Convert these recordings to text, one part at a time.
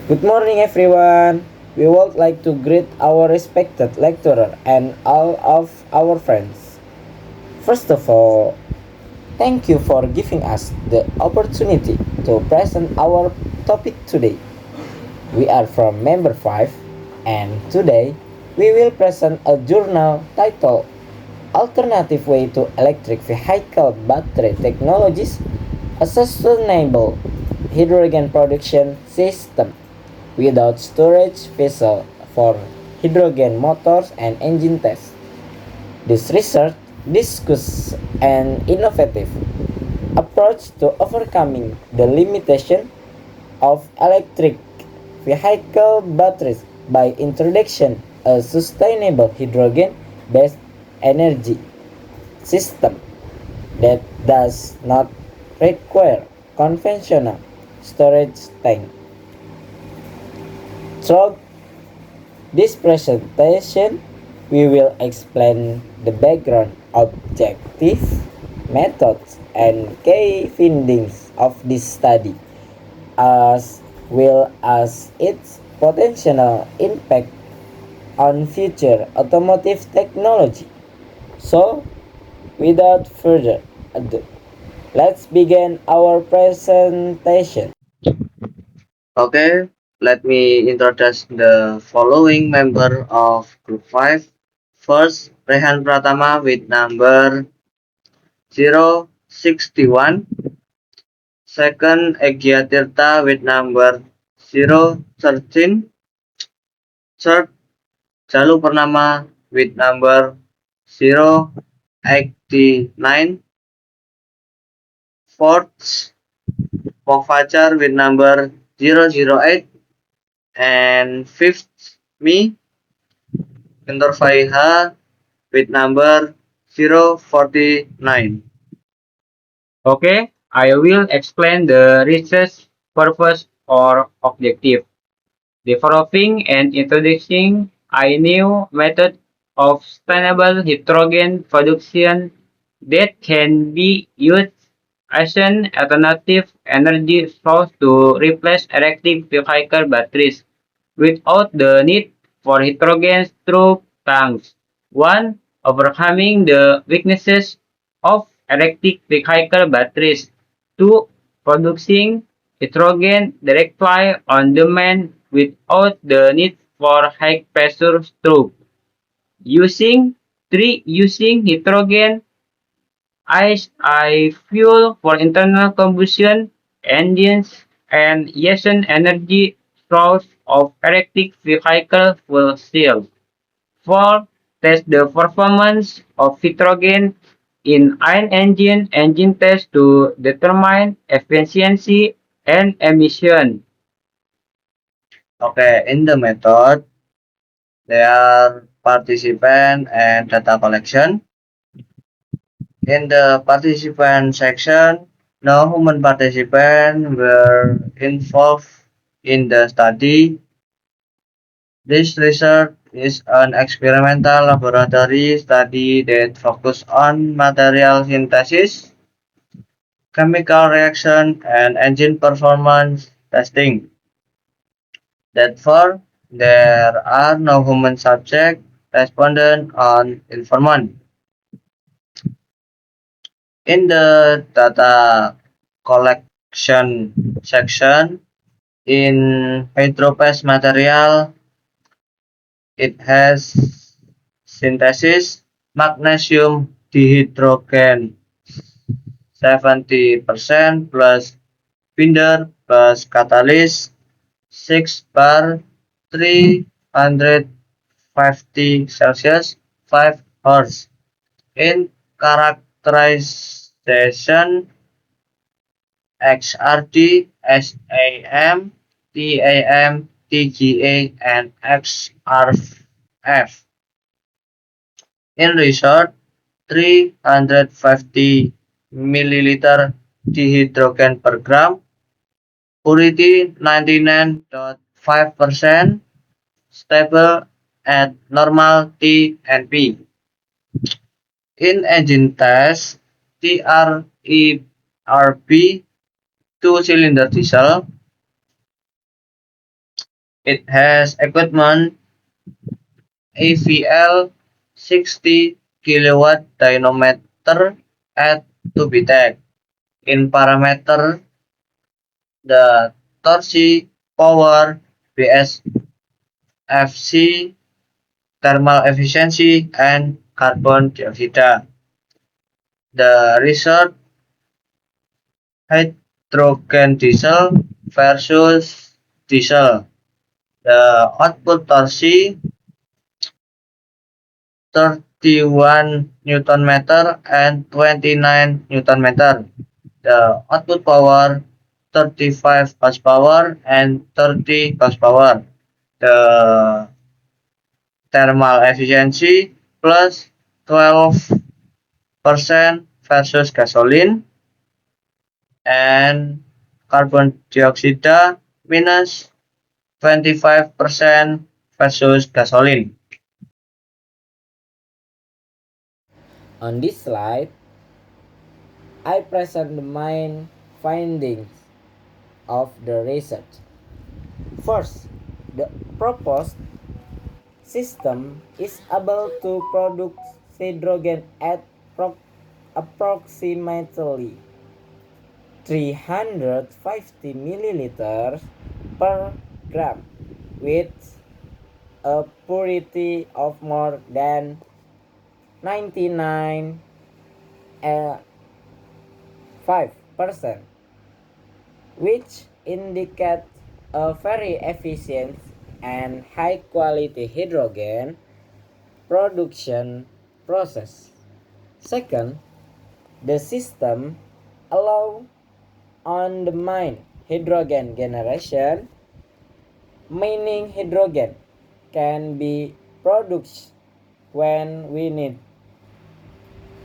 Good morning, everyone. We would like to greet our respected lecturer and all of our friends. First of all, thank you for giving us the opportunity to present our topic today. We are from Member 5, and today we will present a journal titled Alternative Way to Electric Vehicle Battery Technologies, a Sustainable Hydrogen Production System without storage vessel for hydrogen motors and engine tests. This research discusses an innovative approach to overcoming the limitation of electric vehicle batteries by introduction a sustainable hydrogen-based energy system that does not require conventional storage tank. Through this presentation, we will explain the background, objective, methods, and key findings of this study, as well as its potential impact on future automotive technology. So, without further ado, let's begin our presentation. Okay, let me introduce the following member of Group 5. First, Rehan Pratama with number 061. Second, Egya Tirta with number 013. Third, Jalu Purnama with number 089. Fourth, Pokfajar with number 008. And fifth, me, Kendor Faiha with number 049. Okay, I will explain the research purpose or objective. Developing and introducing a new method of sustainable hydrogen production that can be used as an alternative energy source to replace electric vehicle batteries without the need for hydrogen through tanks. 1. Overcoming the weaknesses of electric vehicle batteries. 2. Producing hydrogen directly on demand without the need for high pressure stroke. Using 3. Using hydrogen as a fuel for internal combustion engines and as an energy source of electric vehicle fuel cell. 4. Test the performance of hydrogen in iron engine test to determine efficiency and emission. Okay, in the method, there are participant and data collection. In the participant section, no human participants were involved in the study. This research is an experimental laboratory study that focuses on material synthesis, chemical reaction, and engine performance testing. Therefore, there are no human subject, respondent, or informant. In the data collection section, in hydropest material, it has synthesis, magnesium dihydrogen 70% plus binder plus catalyst 6 bar 350 Celsius 5 hours. In characterization XRD, SAM, TAM, TGA, and XRF. In research, 350 milliliter dihydrogen per gram, purity 99.5%, stable at normal T and P. In engine test, TRERB two-cylinder diesel It has equipment AVL 60 kilowatt dynamometer at Tubitec. In parameter, the torsi power BSFC, thermal efficiency, and carbon dioxide. The result hydrogen diesel versus diesel. The output torsi 31 Newton meter and 29 Newton meter. The output power 35 horsepower and 30 horsepower. The thermal efficiency plus 12% versus gasoline, and carbon dioxide minus 25% versus gasoline. On this slide, I present the main findings of the research. First, the proposed system is able to produce hydrogen at approximately 350 milliliters per gram with a purity of more than 99.5%, which indicates a very efficient and high quality hydrogen production process. Second, the system allows on the main hydrogen generation, meaning hydrogen can be produced when we need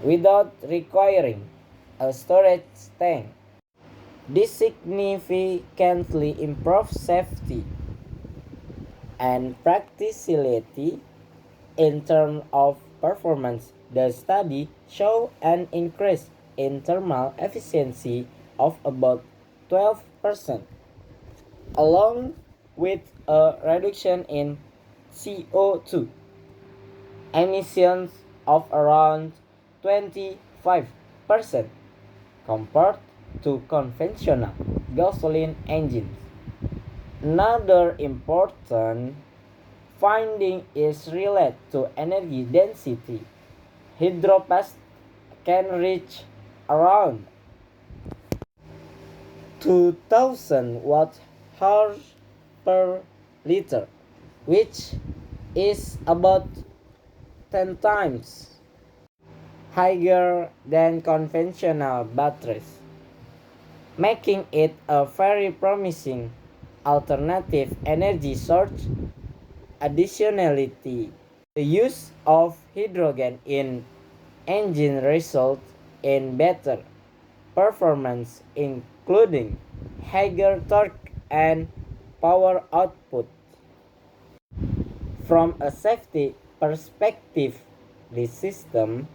without requiring a storage tank. This significantly improves safety and practicality in terms of performance. The study showed an increase in thermal efficiency of about 12%, along with a reduction in CO2 emissions of around 25% compared to conventional gasoline engines. Another important finding is related to energy density. Hydropass can reach around 2000 watt-hours per liter, which is about 10 times higher than conventional batteries, making it a very promising alternative energy source. Additionally, the use of hydrogen in engine results in better performance, including higher torque and power output. From a safety perspective, this system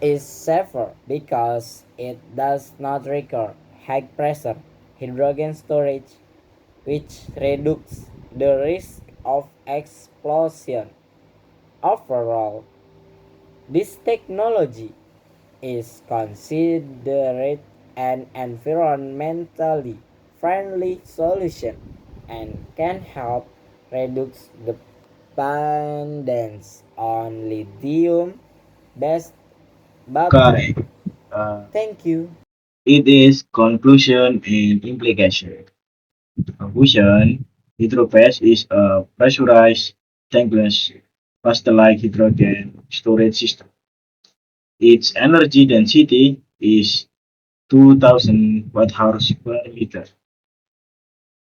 is safer because it does not require high pressure hydrogen storage, which reduces the risk of explosion. Overall, this technology is considered an environmentally friendly solution and can help reduce dependence on lithium based batteries. Correct. Uh, Thank you. it is conclusion and implication. Conclusion: Hydropass is a pressurized tankless plastic hydrogen storage system. Its energy density is 2000 watt-hours per liter.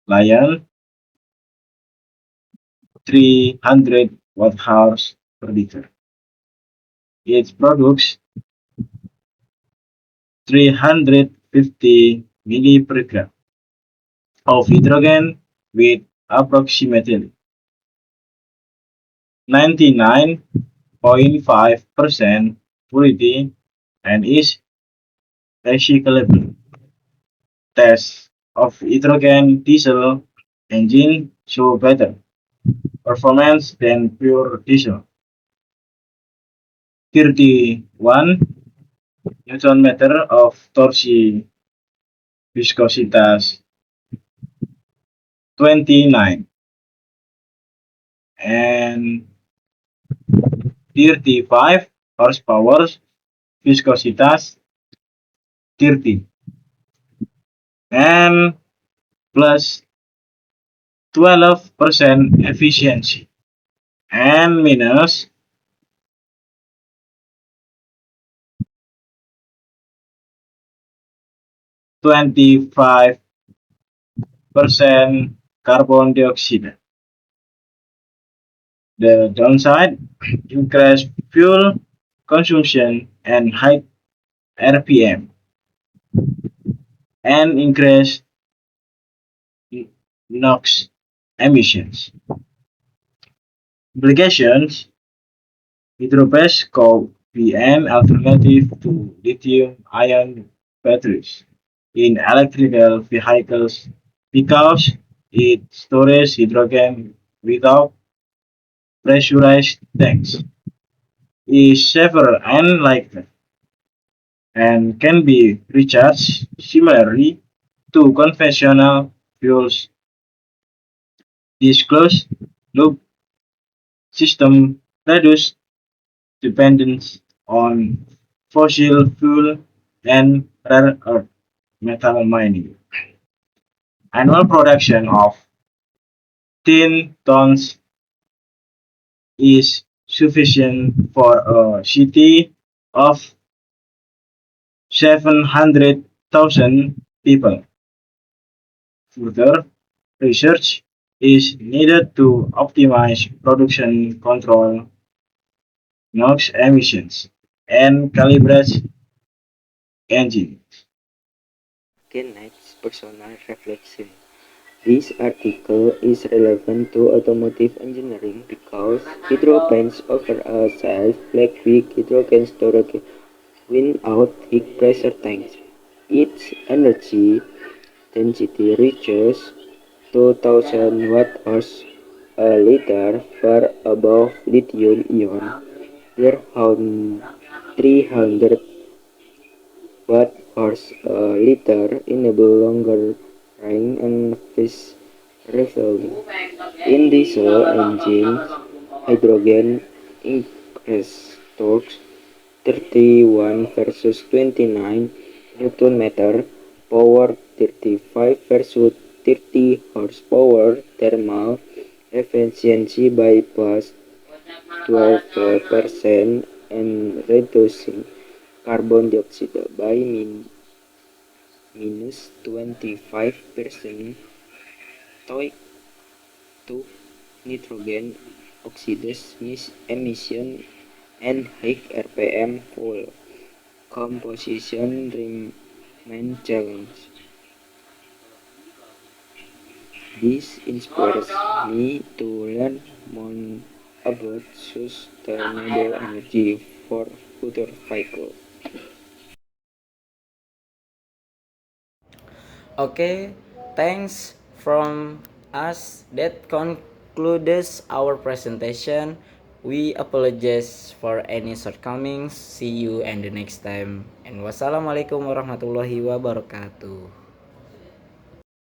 Lion 300 watt-hours per liter. It products 350 milli per gram of hydrogen with approximately 99.5% purity and is recyclable. Tests of hydrogen diesel engine show better performance than pure diesel. 31 Newton meter of torsi viscositas 29 and 35 horsepower viscositas 30 and plus 12% efficiency and minus 25% carbon dioxide. The downside, increased fuel consumption and high RPM and increased NOx emissions. Implications, hydro-based could be an alternative to lithium-ion batteries in electrical vehicles because it stores hydrogen without pressurized tanks, is safer and lighter, and can be recharged similarly to conventional fuels. This closed loop system reduces dependence on fossil fuel and rare earth metal mining. Annual production of 10 tons is sufficient for a city of 700,000 people. Further research is needed to optimize production control NOx emissions and calibrate engines. Okay, next, personal reflection. This article is relevant to automotive engineering because hydroplanes offer a safe, quick hydrogen storage without high pressure tanks. Its energy density reaches 2000 watt-hours a liter, far above lithium-ion. Their 300 watt-hours a liter enable longer range and fast refueling. In diesel engines, hydrogen increases torque 31 versus 29 Newton meter, power 35 versus 30 horsepower, thermal efficiency by plus 12% and reducing carbon dioxide by minus 25%. Toy to nitrogen oxides emission and high RPM fuel composition remain challenge. This inspires me to learn more about sustainable energy for future vehicles. Okay, thanks from us. That concludes our presentation. We apologize for any shortcomings. See you and the next time. And wassalamualaikum warahmatullahi wabarakatuh.